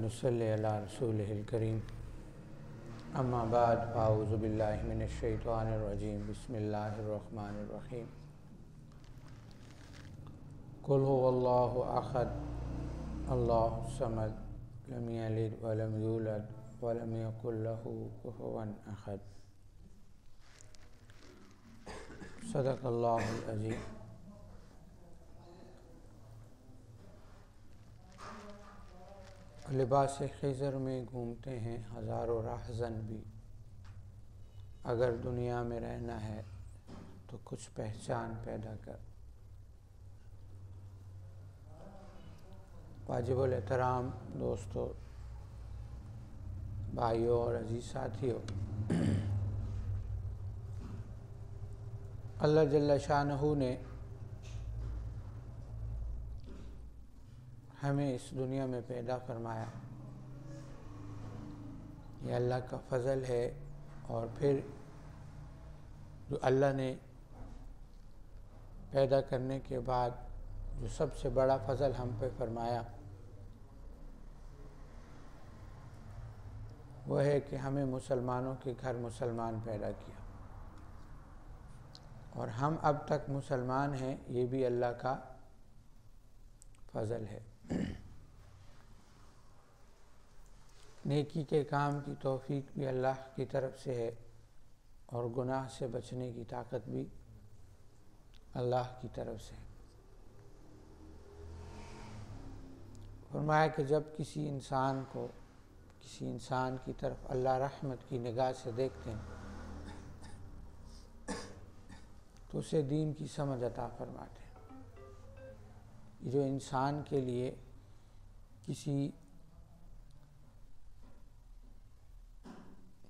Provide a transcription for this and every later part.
ونصلي على رسوله الكريم اما بعد فاعوذ بالله من الشيطان الرجيم بسم الله الرحمن الرحيم قل هو الله احد الله الصمد لم يلد ولم يولد ولم يكن له كفوا احد صدق اللہ العظیم۔ لباس خضر میں گھومتے ہیں ہزاروں راہزن بھی، اگر دنیا میں رہنا ہے تو کچھ پہچان پیدا کر۔ واجب الاحترام دوستو، بھائیوں اور عزیز ساتھیوں، اللہ جل شانہ نے ہمیں اس دنیا میں پیدا فرمایا، یہ اللہ کا فضل ہے۔ اور پھر جو اللہ نے پیدا کرنے کے بعد جو سب سے بڑا فضل ہم پہ فرمایا وہ ہے کہ ہمیں مسلمانوں کے گھر مسلمان پیدا کیا، اور ہم اب تک مسلمان ہیں، یہ بھی اللہ کا فضل ہے۔ نیکی کے کام کی توفیق بھی اللہ کی طرف سے ہے، اور گناہ سے بچنے کی طاقت بھی اللہ کی طرف سے ہے۔ فرمایا کہ جب کسی انسان کی طرف اللہ رحمت کی نگاہ سے دیکھتے ہیں تو اسے دین کی سمجھ عطا فرماتے ہیں۔ جو انسان کے لیے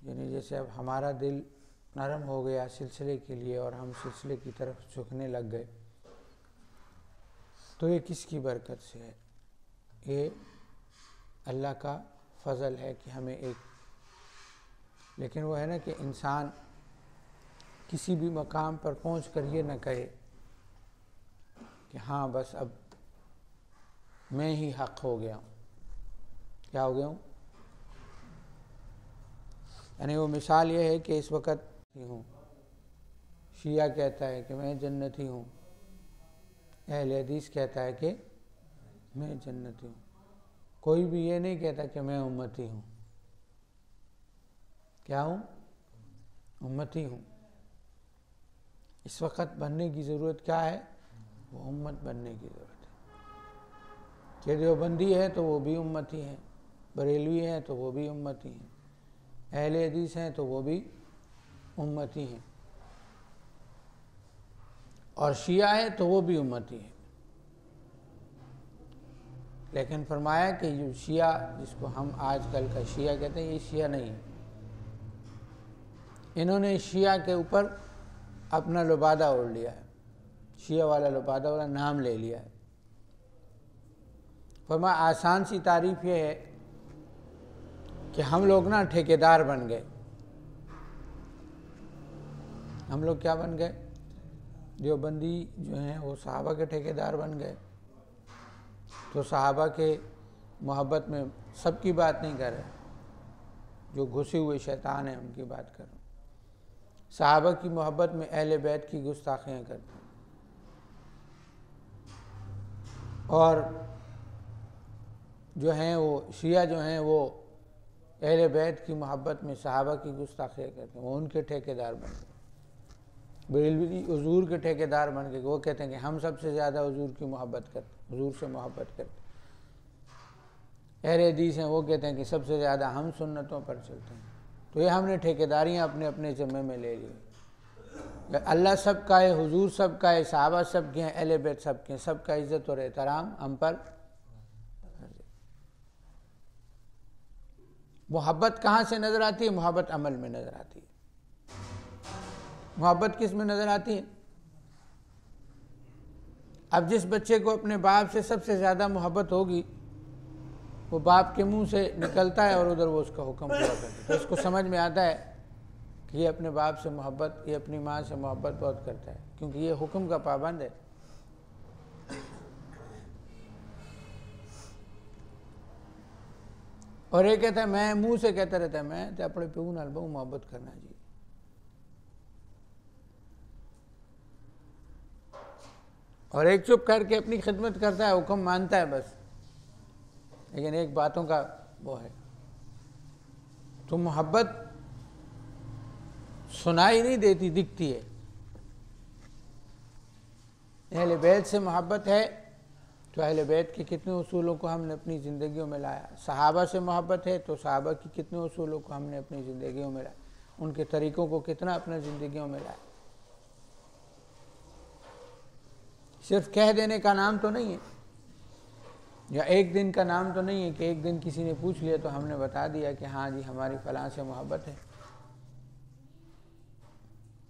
یعنی جیسے اب ہمارا دل نرم ہو گیا سلسلے کے لیے اور ہم سلسلے کی طرف جھکنے لگ گئے، تو یہ کس کی برکت سے ہے؟ یہ اللہ کا فضل ہے کہ ہمیں لیکن وہ ہے نا کہ انسان کسی بھی مقام پر پہنچ کر یہ نہ کہے کہ ہاں بس اب میں ہی حق ہو گیا ہوں۔ کیا ہو گیا ہوں؟ یعنی وہ مثال یہ ہے کہ اس وقت ہوں، شیعہ کہتا ہے کہ میں جنتی ہوں، اہل حدیث کہتا ہے کہ میں جنتی ہوں، کوئی بھی یہ نہیں کہتا کہ میں امتی ہوں۔ کیا ہوں؟ امتی ہوں۔ اس وقت بننے کی ضرورت کیا ہے؟ وہ امت بننے کی ضرورت ہے کہ دیوبندی ہے تو وہ بھی امتی ہیں، بریلوی ہیں تو وہ بھی امتی ہیں، اہل حدیث ہیں تو وہ بھی امتی ہیں، اور شیعہ ہیں تو وہ بھی امتی ہیں۔ لیکن فرمایا کہ جو شیعہ جس کو ہم آج کل کا شیعہ کہتے ہیں، یہ شیعہ نہیں ہے۔ انہوں نے شیعہ کے اوپر اپنا لبادہ اوڑھ لیا ہے، شیعہ والا لبادہ والا نام لے لیا ہے۔ فرمایا آسان سی تعریف یہ ہے کہ ہم لوگ نا ٹھیکیدار بن گئے۔ ہم لوگ کیا بن گئے؟ دیوبندی جو ہیں وہ صحابہ کے ٹھیکیدار بن گئے، تو صحابہ کے محبت میں سب کی بات نہیں کر رہے، جو گھسے ہوئے شیطان ہیں ان کی بات کر رہے ہیں۔ صحابہ کی محبت میں اہل بیت کی گستاخیاں کرتے ہیں، اور جو ہیں وہ شیعہ جو ہیں وہ اہل بیت کی محبت میں صحابہ کی گستاخیاں کرتے ہیں، وہ ان کے ٹھیکیدار بن گئے۔ بریلوی حضور کے ٹھیکیدار بن گئے، وہ کہتے ہیں کہ ہم سب سے زیادہ حضور کی محبت کرتے ہیں، حضور سے محبت کرتے ہیں۔ اہل حدیث ہیں، وہ کہتے ہیں کہ سب سے زیادہ ہم سنتوں پر چلتے ہیں۔ تو یہ ہم نے ٹھیکیداریاں اپنے اپنے ذمے میں لے لی۔ اللہ سب کا ہے، حضور سب کا ہے، صحابہ سب کے ہیں، اہل بیت سب کے ہیں، سب کا عزت اور احترام ہم پر۔ محبت کہاں سے نظر آتی ہے؟ محبت عمل میں نظر آتی ہے۔ محبت کس میں نظر آتی ہے؟ اب جس بچے کو اپنے باپ سے سب سے زیادہ محبت ہوگی، وہ باپ کے منہ سے نکلتا ہے اور ادھر وہ اس کا حکم پورا کرتا ہے، تو اس کو سمجھ میں آتا ہے کہ یہ اپنے باپ سے محبت، یہ اپنی ماں سے محبت بہت کرتا ہے، کیونکہ یہ حکم کا پابند ہے۔ اور یہ کہتا ہے میں منہ سے کہتا رہتا ہے میں تے اپنے پیو نال بہت محبت کرنا جی. اور ایک چپ کر کے اپنی خدمت کرتا ہے, حکم مانتا ہے بس, لیکن ایک باتوں کا وہ ہے. تو محبت سنائی نہیں دیتی, دکھتی ہے. اہل بیت سے محبت ہے تو اہل بیت کے کتنے اصولوں کو ہم نے اپنی زندگیوں میں لایا. صحابہ سے محبت ہے تو صحابہ کی کتنے اصولوں کو ہم نے اپنی زندگیوں میں لایا, ان کے طریقوں کو کتنا اپنے زندگیوں میں لایا. صرف کہہ دینے کا نام تو نہیں ہے, یا ایک دن کا نام تو نہیں ہے کہ ایک دن کسی نے پوچھ لیا تو ہم نے بتا دیا کہ ہاں جی ہماری فلاں سے محبت ہے.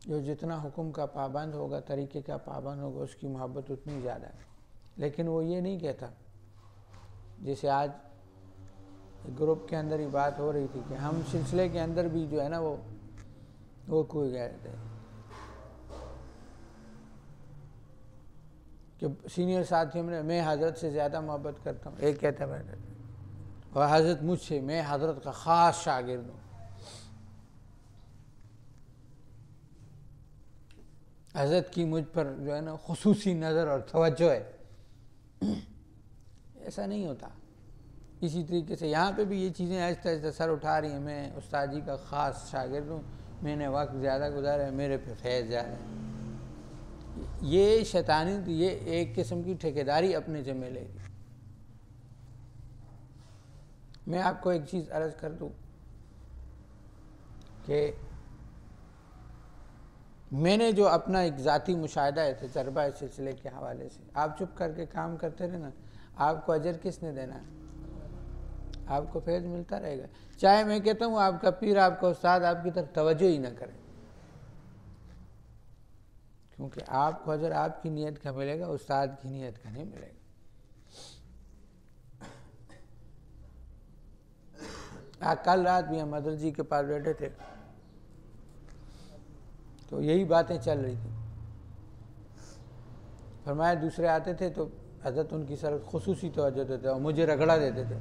جو جتنا حکم کا پابند ہوگا, طریقے کا پابند ہوگا, اس کی محبت اتنی زیادہ ہے. لیکن وہ یہ نہیں کہتا, جیسے آج گروپ کے اندر ہی بات ہو رہی تھی کہ ہم سلسلے کے اندر بھی جو ہے نا وہ کوئی گئے تھے کہ سینئر ساتھیوں میں حضرت سے زیادہ محبت کرتا ہوں. ایک کہتا ہے اور حضرت مجھ سے, میں حضرت کا خاص شاگرد ہوں. حضرت کی مجھ پر جو ہے نا خصوصی نظر اور توجہ ہے. ایسا نہیں ہوتا. اسی طریقے سے یہاں پہ بھی یہ چیزیں آہستہ آہستہ سر اٹھا رہی ہیں. میں استاد جی کا خاص شاگرد ہوں, میں نے وقت زیادہ گزارا ہے, میرے پہ فیض زیادہ ہے. یہ شیطانی, یہ ایک قسم کی ٹھیکیداری اپنے ذمہ لے گی. میں آپ کو ایک چیز عرض کر دوں کہ میں نے جو اپنا ایک ذاتی مشاہدہ ہے, تجربہ اس سلسلے کے حوالے سے, آپ چپ کر کے کام کرتے رہے نا, آپ کو اجر کس نے دینا ہے؟ آپ کو فیض ملتا رہے گا. چاہے میں کہتا ہوں آپ کا پیر, آپ کا استاد آپ کی طرف توجہ ہی نہ کرے, کیونکہ آپ کو اجر آپ کی نیت کا ملے گا, استاد کی نیت کا نہیں ملے گا. کل رات بھی ہم مدر جی کے پاس بیٹھے تھے تو یہی باتیں چل رہی تھیں. فرمایا دوسرے آتے تھے تو حضرت ان کی طرف خصوصی توجہ دیتے اور مجھے رگڑا دیتے تھے.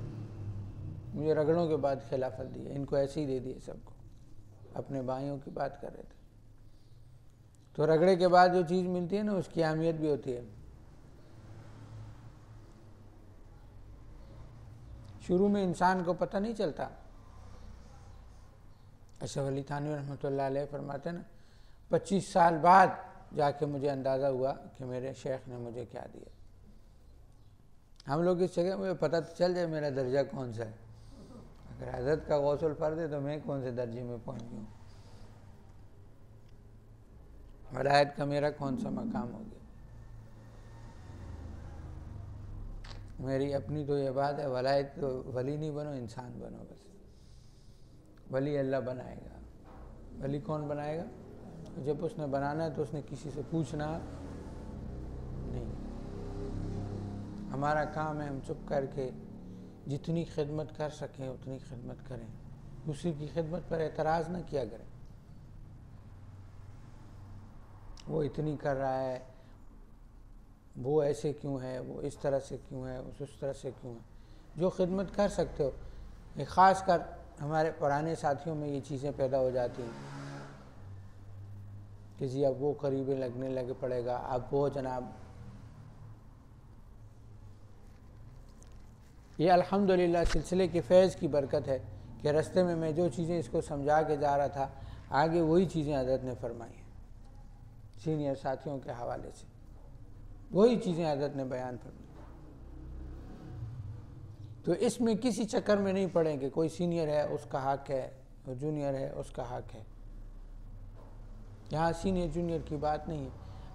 مجھے رگڑوں کے بعد خلافت دی, ان کو ایسے ہی دے دیے سب کو. اپنے بھائیوں کی بات کر رہے تھے تو رگڑے کے بعد جو چیز ملتی ہے نا اس کی اہمیت بھی ہوتی ہے. شروع میں انسان کو پتہ نہیں چلتا. اشرف علی تھانوی رحمۃ اللہ علیہ فرماتے ہیں نا, 25 سال بعد جا کے مجھے اندازہ ہوا کہ میرے شیخ نے مجھے کیا دیا. ہم لوگ اس جگہ مجھے پتہ چل جائے میرا درجہ کون سا ہے. اگر حضرت کا غوث الفرد ہے تو میں کون سے درجے میں پہنچ گیا ہوں, ولایت کا میرا کون سا مقام ہو گیا. میری اپنی تو یہ بات ہے, ولایت تو ولی نہیں بنو, انسان بنو بس. ولی اللہ بنائے گا. ولی کون بنائے گا؟ جب اس نے بنانا ہے تو اس نے کسی سے پوچھنا نہیں. ہمارا کام ہے ہم چپ کر کے جتنی خدمت کر سکیں اتنی خدمت کریں, دوسری کی خدمت پر اعتراض نہ کیا کریں. وہ اتنی کر رہا ہے, وہ ایسے کیوں ہے, وہ اس طرح سے کیوں ہے, اس طرح سے کیوں ہے. جو خدمت کر سکتے ہو. خاص کر ہمارے پرانے ساتھیوں میں یہ چیزیں پیدا ہو جاتی ہیں کہ جی اب وہ قریبیں لگنے لگے پڑے گا, اب وہ جناب. یہ الحمدللہ سلسلے کے فیض کی برکت ہے کہ رستے میں میں جو چیزیں اس کو سمجھا کے جا رہا تھا آگے وہی چیزیں حضرت نے فرمائی ہیں. سینئر ساتھیوں کے حوالے سے وہی چیزیں حضرت نے بیان فرمائی. تو اس میں کسی چکر میں نہیں پڑیں کہ کوئی سینئر ہے اس کا حق ہے, اور جونیئر ہے اس کا حق ہے. یہاں سینئر جونیئر کی بات نہیں ہے.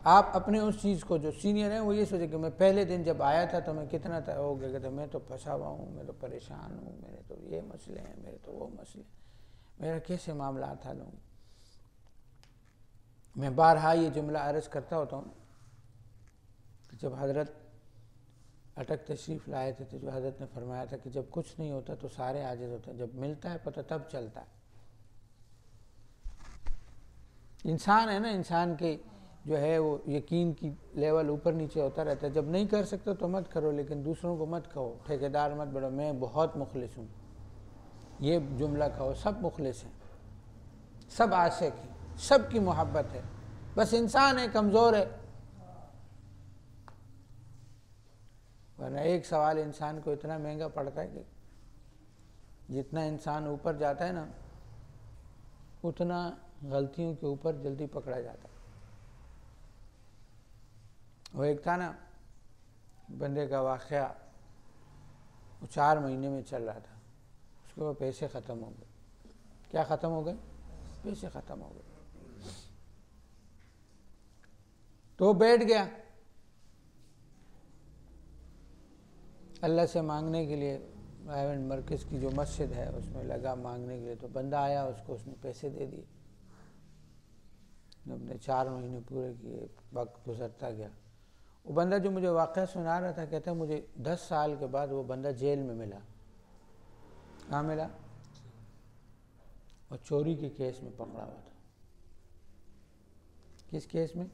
آپ اپنے اس چیز کو, جو سینئر ہیں وہ یہ سوچیں کہ میں پہلے دن جب آیا تھا تو میں کتنا ہو گیا کہ میں تو پھنسا ہوا ہوں, میں تو پریشان ہوں, میرے تو یہ مسئلے ہیں, میرے تو وہ مسئلے ہیں, میرا کیسے معاملات حل ہوں. میں بارہا یہ جملہ عرض کرتا ہوتا ہوں کہ جب حضرت اٹک تشریف لائے تھے تو جو حضرت نے فرمایا تھا کہ جب کچھ نہیں ہوتا تو سارے عاجز ہوتے ہیں, جب ملتا ہے پتہ تب چلتا ہے. انسان ہے نا, انسان کے جو ہے وہ یقین کی لیول اوپر نیچے ہوتا رہتا ہے. جب نہیں کر سکتے تو مت کرو, لیکن دوسروں کو مت کہو ٹھیکیدار مت بڑھو, میں بہت مخلص ہوں. یہ جملہ کہو، سب مخلص ہیں، سب عاشق ہیں، سب کی محبت ہے، بس انسان ہے، کمزور ہے۔ ورنہ ایک سوال انسان کو اتنا مہنگا پڑتا ہے کہ جتنا انسان اوپر جاتا ہے نا اتنا غلطیوں کے اوپر جلدی پکڑا جاتا ہے۔ وہ ایک تھا نا بندے کا واقعہ، وہ 4 مہینے میں چل رہا تھا، اس کے وہ پیسے ختم ہو گئے۔ کیا ختم ہو گئے؟ پیسے ختم ہو گئے۔ تو وہ بیٹھ گیا اللہ سے مانگنے کے لیے، ایونٹ مرکز کی جو مسجد ہے اس میں لگا مانگنے کے لیے۔ تو بندہ آیا، اس کو اس نے پیسے دے دیے، اپنے 4 مہینے پورے کیے، وقت گزرتا گیا۔ وہ بندہ جو مجھے واقعہ سنا رہا تھا کہتا ہے مجھے 10 سال کے بعد وہ بندہ جیل میں ملا۔ کہاں ملا؟ اور چوری کے کیس میں پکڑا ہوا تھا۔ کس کیس میں؟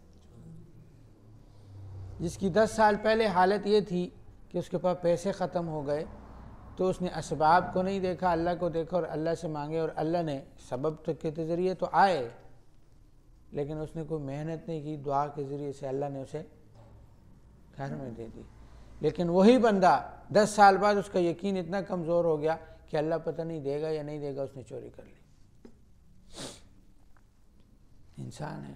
جس کی 10 سال پہلے حالت یہ تھی کہ اس کے پاس پیسے ختم ہو گئے، تو اس نے اسباب کو نہیں دیکھا، اللہ کو دیکھا اور اللہ سے مانگے، اور اللہ نے سبب کے ذریعے تو آئے لیکن اس نے کوئی محنت نہیں کی، دعا کے ذریعے سے اللہ نے اسے گھر میں دے دی۔ لیکن وہی بندہ 10 سال بعد اس کا یقین اتنا کمزور ہو گیا کہ اللہ پتہ نہیں دے گا یا نہیں دے گا، اس نے چوری کر لی۔ انسان ہے۔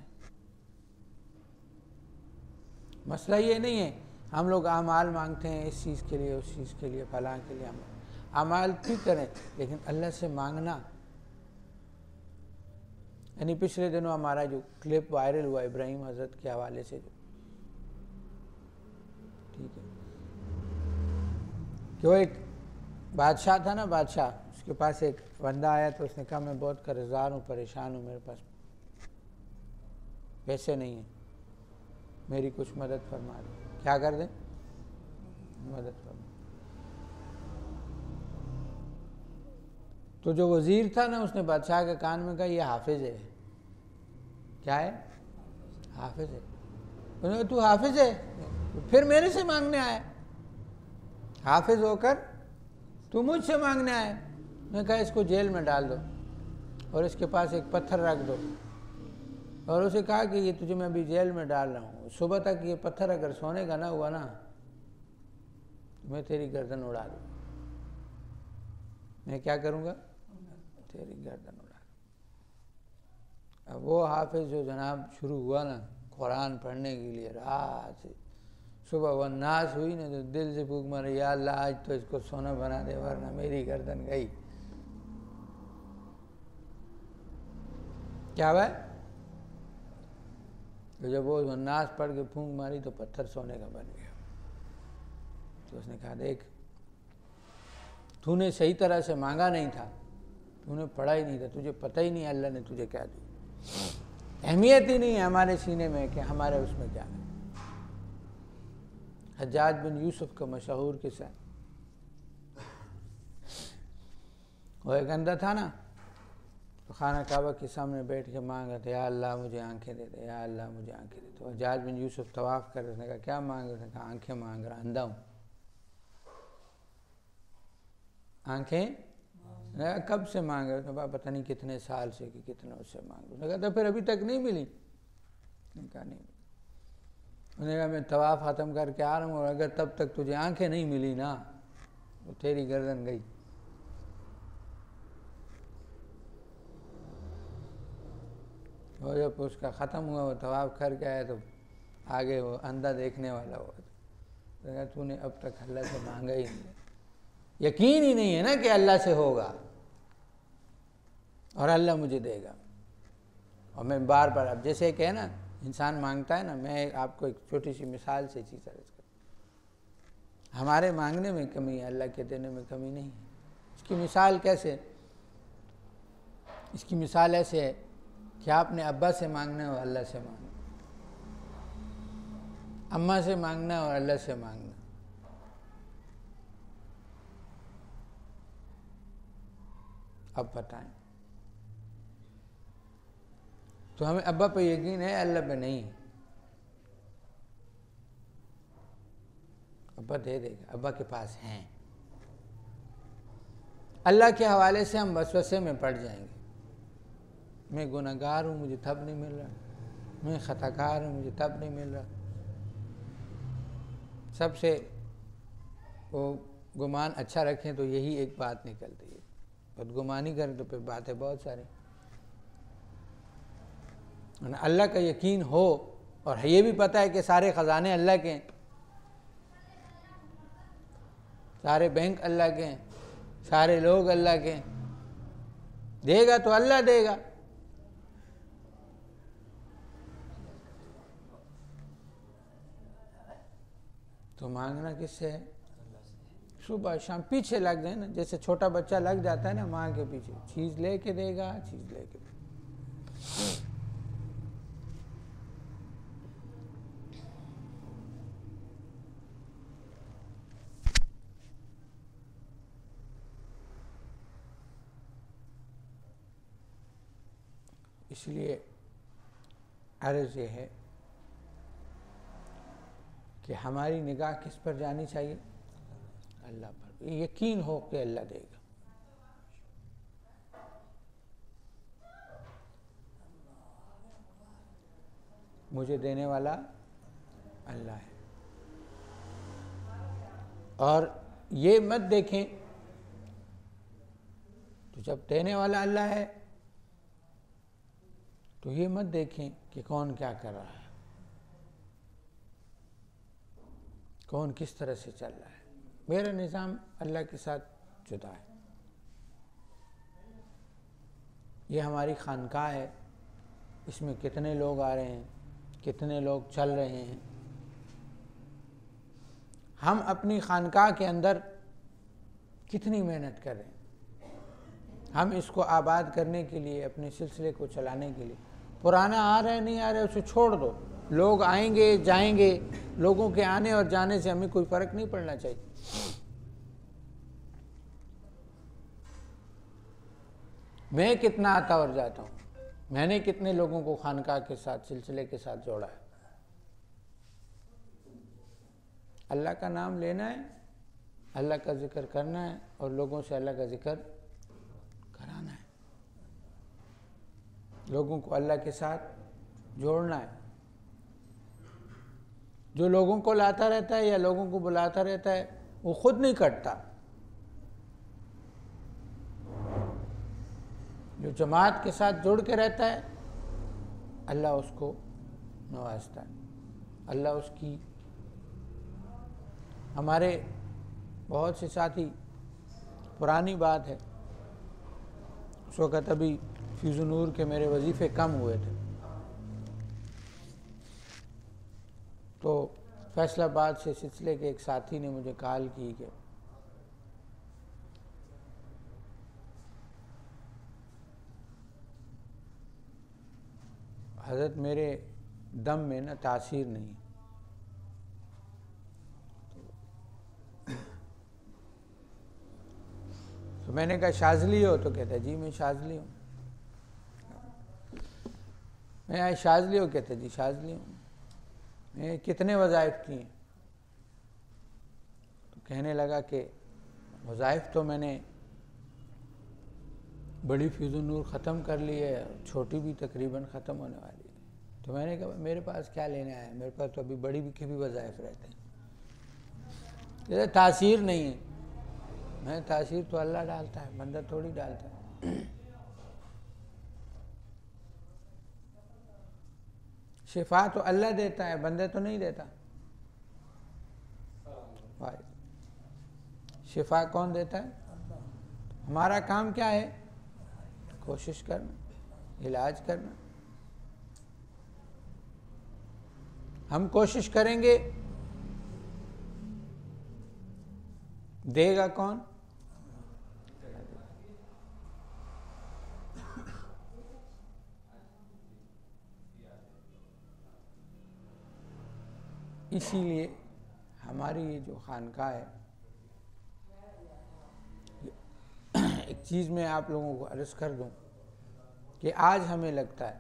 مسئلہ یہ نہیں ہے ہم لوگ اعمال مانگتے ہیں اس چیز کے لیے، اس چیز کے لیے، فلاں کے لیے، اعمال ٹھیک کریں لیکن اللہ سے مانگنا۔ یعنی پچھلے دنوں ہمارا جو کلپ وائرل ہوا ابراہیم حضرت کے حوالے سے، جو ٹھیک ہے کہ وہ ایک بادشاہ تھا نا، بادشاہ، اس کے پاس ایک بندہ آیا تو اس نے کہا میں بہت قرضدار ہوں، پریشان ہوں، میرے پاس پیسے نہیں ہیں، میری کچھ مدد فرما دیں۔ کیا کر دیں؟ مدد فرما۔ تو جو وزیر تھا نا اس نے بادشاہ کے کان میں کہا یہ حافظ ہے۔ کیا ہے؟ حافظ ہے۔ انہوں نے کہا تو حافظ ہے پھر میرے سے مانگنے آیا؟ حافظ ہو کر تو مجھ سے مانگنے آئے؟ میں نے کہا اس کو جیل میں ڈال دو اور اس کے پاس ایک پتھر رکھ دو، اور اسے کہا کہ یہ تجھے میں ابھی جیل میں ڈال رہا ہوں، صبح تک یہ پتھر اگر سونے کا نہ ہوا نا میں تیری گردن اڑا دوں۔ میں کیا کروں گا؟ تیری گردن اڑا دوں۔ اب وہ حافظ جو جناب شروع ہوا نا قرآن پڑھنے کے لیے، رات سے صبح والناس ہوئی نا تو دل سے پھونک مارے یا اللہ آج تو اس کو سونا بنا دے ورنہ میری گردن گئی۔ کیا ہوا؟ تو جب وہ والناس پڑھ کے پھونک ماری تو پتھر سونے کا بن گیا۔ تو اس نے کہا دیکھ تو نے صحیح طرح سے مانگا نہیں تھا، تو نے پڑھا ہی نہیں تھا، تجھے پتہ ہی نہیں اللہ نے تجھے کیا دیا، اہمیت ہی نہیں ہے ہمارے سینے میں کہ ہمارے اس میں کیا ہے۔ حجاج بن یوسف کا مشہور قصہ، وہ ایک اندھا تھا نا تو خانہ کعبہ کے سامنے بیٹھ کے مانگ رہا تھا یا اللہ مجھے آنکھیں دے دے، یا اللہ مجھے آنکھیں دے۔ تو حجاج بن یوسف طواف کر رہے، اس نے کہا کیا مانگ رہے؟ کہا آنکھیں مانگ رہا، اندھا ہوں۔ آنکھیں کب سے مانگ رہے؟ تو پتہ نہیں کتنے سال سے کہ کتنے اس سے مانگ رہے۔ کہا تو پھر ابھی تک نہیں ملی؟ کہا نہیں ملی۔ انہوں نے کہا میں طواف ختم کر کے آ رہا ہوں اور اگر تب تک تجھے آنکھیں نہیں ملی نا تو تیری گردن گئی۔ اور جب اس کا ختم ہوا وہ طواف کر کے آیا تو آگے وہ اندھا دیکھنے والا ہوا تو کہا تو نے اب تک اللہ سے مانگا ہی نہیں، یقین ہی نہیں ہے نا کہ اللہ سے ہوگا اور اللہ مجھے دے گا۔ اور میں بار بار اب جیسے کہ نا انسان مانگتا ہے نا، میں آپ کو ایک چھوٹی سی مثال سے چیز عرض کروں، ہمارے مانگنے میں کمی ہے، اللہ کے دینے میں کمی نہیں ہے۔ اس کی مثال کیسے؟ اس کی مثال ایسے ہے کہ آپ نے ابا سے مانگنا ہے اور اللہ سے مانگنا، اماں سے مانگنا اور اللہ سے مانگنا۔ اب بتائیں تو ہمیں ابا پہ یقین ہے اللہ پہ نہیں؟ ابا دے دے گا، ابا کے پاس ہیں۔ اللہ کے حوالے سے ہم وسوسے میں پڑ جائیں گے. میں گنہگار ہوں مجھے تب نہیں مل رہا، میں خطا کار ہوں مجھے تب نہیں مل رہا. سب سے وہ گمان اچھا رکھیں تو یہی ایک بات نکلتی ہے. بدگمانی کریں تو پھر باتیں بہت ساری. اللہ کا یقین ہو اور یہ بھی پتہ ہے کہ سارے خزانے اللہ کے ہیں، سارے بینک اللہ کے ہیں، سارے لوگ اللہ کے ہیں. دے گا تو اللہ دے گا. تو مانگنا کس سے ہے؟ صبح شام پیچھے لگ جائیں نا، جیسے چھوٹا بچہ لگ جاتا ہے نا ماں کے پیچھے، چیز لے کے دے گا، چیز لے کے دے گا. اس لیے عرض یہ ہے کہ ہماری نگاہ کس پر جانی چاہیے؟ اللہ پر. یقین ہو کہ اللہ دے گا. مجھے دینے والا اللہ ہے. اور یہ مت دیکھیں، تو جب دینے والا اللہ ہے تو یہ مت دیکھیں کہ کون کیا کر رہا ہے، کون کس طرح سے چل رہا ہے. میرا نظام اللہ کے ساتھ جدا ہے. یہ ہماری خانقاہ ہے، اس میں کتنے لوگ آ رہے ہیں، کتنے لوگ چل رہے ہیں. ہم اپنی خانقاہ کے اندر کتنی محنت کر رہے ہیں. ہم اس کو آباد کرنے کے لیے، اپنے سلسلے کو چلانے کے لیے. پرانا آ رہا ہے نہیں آ رہا ہے اسے چھوڑ دو. لوگ آئیں گے جائیں گے، لوگوں کے آنے اور جانے سے ہمیں کوئی فرق نہیں پڑنا چاہیے. میں کتنا آتا اور جاتا ہوں، میں نے کتنے لوگوں کو خانقاہ کے ساتھ، سلسلے کے ساتھ جوڑا ہے. اللہ کا نام لینا ہے، اللہ کا ذکر کرنا ہے اور لوگوں سے اللہ کا ذکر کرانا ہے. لوگوں کو اللہ کے ساتھ جوڑنا ہے. جو لوگوں کو لاتا رہتا ہے یا لوگوں کو بلاتا رہتا ہے وہ خود نہیں کٹتا. جو جماعت کے ساتھ جڑ کے رہتا ہے اللہ اس کو نوازتا ہے. اللہ اس کی، ہمارے بہت سے ساتھی، پرانی بات ہے، اس وقت ابھی فیض نور کے میرے وظیفے کم ہوئے تھے، تو فیصل آباد سے سلسلے کے ایک ساتھی نے مجھے کال کی کہ حضرت میرے دم میں نا تاثیر نہیں. تو میں نے کہا شاذلی ہو؟ تو کہتا ہے جی میں شاذلی ہوں. میں شاذلی ہو؟ کہتا ہے جی شاذلی ہوں. میں کتنے وظائف کیے؟ تو کہنے لگا کہ وظائف تو میں نے بڑی فیض النور ختم کر لی ہے، چھوٹی بھی تقریباً ختم ہونے والی ہے. تو میں نے کہا میرے پاس کیا لینے آیا ہے، میرے پاس تو ابھی بڑی کے بھی وظائف رہتے ہیں. جیسے تاثیر نہیں ہے. میں تاثیر تو اللہ ڈالتا ہے، بندہ تھوڑی ڈالتا ہے. شفا تو اللہ دیتا ہے، بندہ تو نہیں دیتا. شفا کون دیتا ہے؟ ہمارا کام کیا ہے؟ کوشش کرنا، علاج کرنا. ہم کوشش کریں گے، دے گا کون؟ اسی لیے ہماری یہ جو خانقاہ ہے، ایک چیز میں آپ لوگوں کو عرض کر دوں کہ آج ہمیں لگتا ہے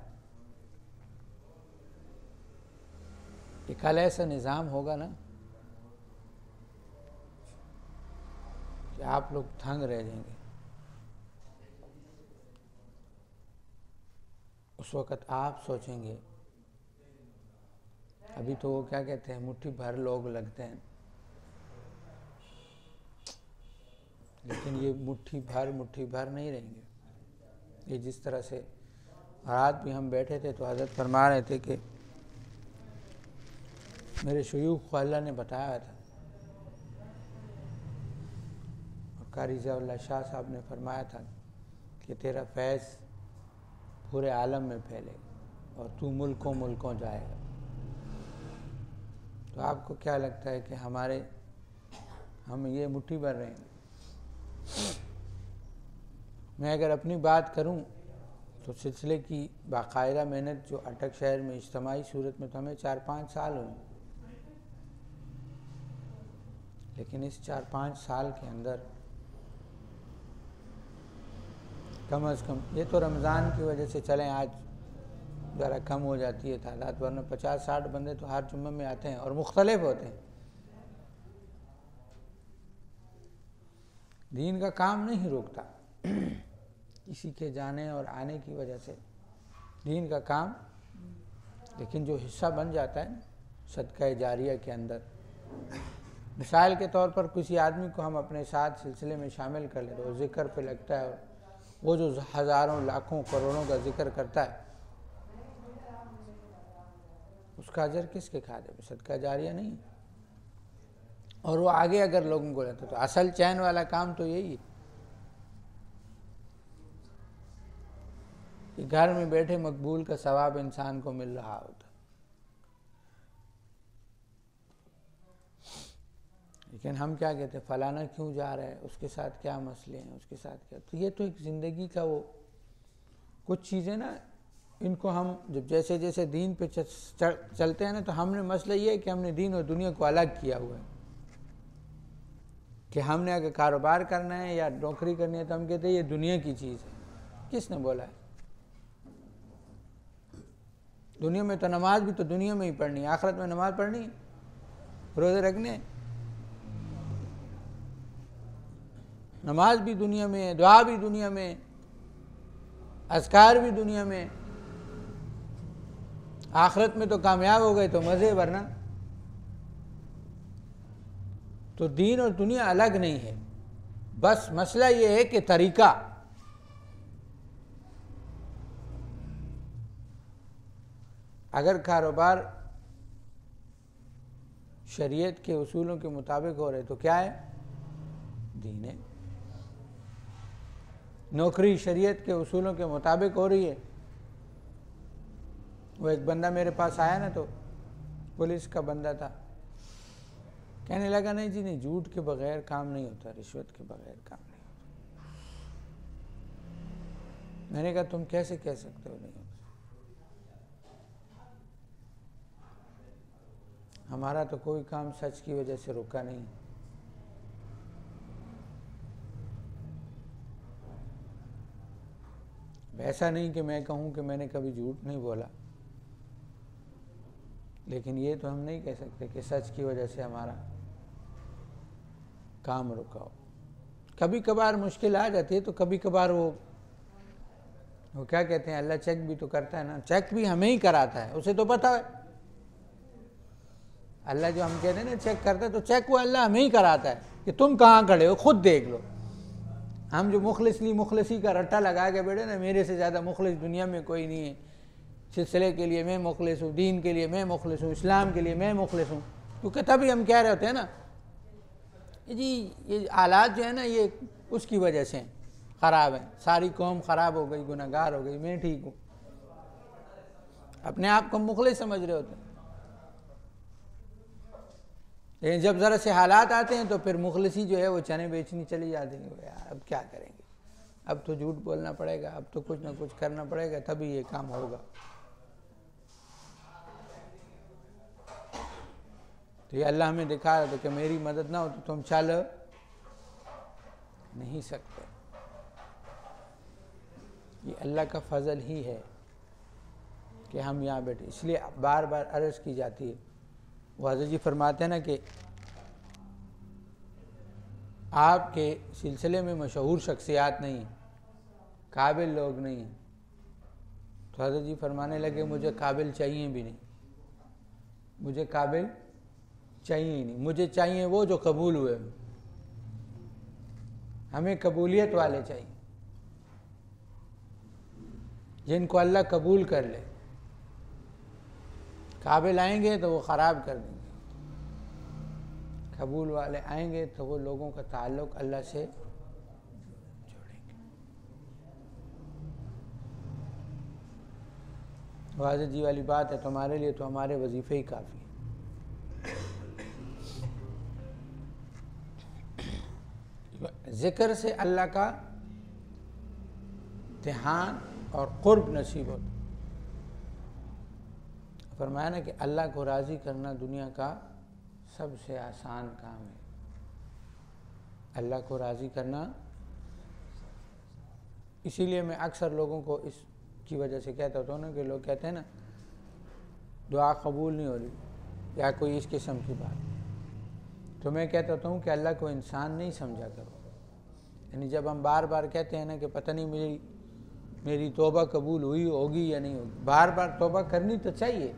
کہ کل ایسا نظام ہوگا نا کہ آپ لوگ تھنگ رہ جائیں گے. اس وقت آپ سوچیں گے، ابھی تو وہ کیا کہتے ہیں مٹھی بھر لوگ لگتے ہیں، لیکن یہ مٹھی بھر نہیں رہیں گے۔ یہ جس طرح سے رات بھی ہم بیٹھے تھے تو حضرت فرما رہے تھے کہ میرے شیوخ کو اللہ نے بتایا تھا، اور قاری ضیاء اللہ شاہ صاحب نے فرمایا تھا کہ تیرا فیض پورے عالم میں پھیلے اور تو ملکوں جائے گا۔ تو آپ کو کیا لگتا ہے کہ ہم یہ مٹھی بھر رہے ہیں؟ میں اگر اپنی بات کروں تو سلسلے کی باقاعدہ محنت جو اٹک شہر میں اجتماعی صورت میں تو ہمیں 4-5 سال ہوئے، لیکن اس 4-5 سال کے اندر کم از کم، یہ تو رمضان کی وجہ سے چلیں آج ذرا کم ہو جاتی ہے تعداد، ورنہ 50-60 بندے تو ہر جمعہ میں آتے ہیں اور مختلف ہوتے ہیں۔ دین کا کام نہیں روکتا، کسی کے جانے اور آنے کی وجہ سے دین کا کام، لیکن جو حصہ بن جاتا ہے صدقہ جاریہ کے اندر، مثال کے طور پر کسی آدمی کو ہم اپنے ساتھ سلسلے میں شامل کر لیں تو وہ ذکر پہ لگتا ہے، اور وہ جو ہزاروں لاکھوں کروڑوں کا ذکر کرتا ہے اس کا اجر کس کے کھاتے میں؟ صدقہ جاریہ نہیں، اور وہ آگے اگر لوگوں کو لیتا تو اصل چین والا کام تو یہی ہے کہ گھر میں بیٹھے مقبول کا ثواب انسان کو مل رہا ہوتا، لیکن ہم کیا کہتے ہیں فلانا کیوں جا رہا ہے، اس کے ساتھ کیا مسئلے ہیں، اس کے ساتھ کیا، تو یہ تو ایک زندگی کا وہ کچھ چیزیں نا، ان کو ہم جب جیسے جیسے دین پہ چلتے ہیں نا، تو ہم نے مسئلہ یہ ہے کہ ہم نے دین اور دنیا کو الگ کیا ہوا ہے، کہ ہم نے اگر کاروبار کرنا ہے یا نوکری کرنی ہے تو ہم کہتے ہیں یہ دنیا کی چیز ہے۔ کس نے بولا ہے؟ دنیا میں تو نماز بھی تو دنیا میں ہی پڑھنی ہے، آخرت میں نماز پڑھنی ہے، روزے رکھنے، نماز بھی دنیا میں، دعا بھی دنیا میں، اذکار بھی دنیا میں، آخرت میں تو کامیاب ہو گئے تو مزے، ورنہ تو دین اور دنیا الگ نہیں ہے، بس مسئلہ یہ ہے کہ طریقہ، اگر کاروبار شریعت کے اصولوں کے مطابق ہو رہے تو کیا ہے؟ دین ہے۔ نوکری شریعت کے اصولوں کے مطابق ہو رہی ہے۔ وہ ایک بندہ میرے پاس آیا نا، تو پولیس کا بندہ تھا، کہنے لگا نہیں جی نہیں، جھوٹ کے بغیر کام نہیں ہوتا، رشوت کے بغیر کام نہیں ہوتا۔ میں نے کہا تم کیسے کہہ سکتے ہو نہیں ہوتا؟ ہمارا تو کوئی کام سچ کی وجہ سے رکا نہیں۔ ایسا نہیں کہ میں کہوں کہ میں نے کبھی جھوٹ نہیں بولا، لیکن یہ تو ہم نہیں کہہ سکتے کہ سچ کی وجہ سے ہمارا کام رکا ہو۔ کبھی کبھار مشکل آ جاتی ہے تو کبھی کبھار وہ کیا کہتے ہیں، اللہ چیک بھی تو کرتا ہے نا، چیک بھی ہمیں ہی کراتا ہے، اسے تو پتا ہے۔ اللہ جو ہم کہتے ہیں نا چیک کرتا ہے، تو چیک وہ اللہ ہمیں ہی کراتا ہے کہ تم کہاں کھڑے ہو، خود دیکھ لو۔ ہم جو مخلصی کا رٹا لگا کے بیٹھے نا، میرے سے زیادہ مخلص دنیا میں کوئی نہیں ہے، سلسلے کے لیے میں مخلص ہوں، دین کے لیے میں مخلص ہوں، اسلام کے لیے میں مخلص ہوں، کیونکہ تبھی ہم کہہ رہے ہوتے ہیں نا جی یہ حالات جو ہے نا یہ اس کی وجہ سے خراب ہیں، ساری قوم خراب ہو گئی، گناہگار ہو گئی، میں ٹھیک ہوں، اپنے آپ کو مخلص سمجھ رہے ہوتے ہیں۔ لیکن جب ذرا سے حالات آتے ہیں تو پھر مخلصی جو ہے وہ چنے بیچنی چلی جاتی ہے، یار اب کیا کریں گے، اب تو جھوٹ بولنا پڑے گا، اب تو کچھ نہ کچھ کرنا پڑے گا، تبھی یہ کام ہوگا۔ تو یہ اللہ ہمیں دکھا رہا تھا کہ میری مدد نہ ہو تو تم چل نہیں سکتے۔ یہ اللہ کا فضل ہی ہے کہ ہم یہاں بیٹھے، اس لیے بار بار عرض کی جاتی ہے، وہ حضرت جی فرماتے ہیں نا کہ آپ کے سلسلے میں مشہور شخصیات نہیں ہیں، قابل لوگ نہیں ہیں، تو حضرت جی فرمانے لگے مجھے قابل چاہیے بھی نہیں، مجھے قابل چاہیے ہی نہیں، مجھے چاہیے وہ جو قبول ہوئے، ہمیں قبولیت والے چاہیے، جن کو اللہ قبول کر لے۔ قابل آئیں گے تو وہ خراب کر دیں گے، قبول والے آئیں گے تو وہ لوگوں کا تعلق اللہ سے جوڑیں گے۔ حضرت جی والی بات ہے، تمہارے لیے تو ہمارے وظیفے ہی کافی ہیں۔ ذکر سے اللہ کا دھیان اور قرب نصیب ہوتا۔ فرمایا نا کہ اللہ کو راضی کرنا دنیا کا سب سے آسان کام ہے۔ اللہ کو راضی کرنا، اسی لیے میں اکثر لوگوں کو اس کی وجہ سے کہتا ہوتا ہوں نا کہ لوگ کہتے ہیں نا دعا قبول نہیں ہو رہی یا کوئی اس قسم کی بات، تو میں کہتا ہوتا ہوں کہ اللہ کو انسان نہیں سمجھا کرو۔ یعنی جب ہم بار بار کہتے ہیں نا کہ پتہ نہیں میری توبہ قبول ہوگی یا نہیں ہوگی، بار بار توبہ کرنی تو چاہیے،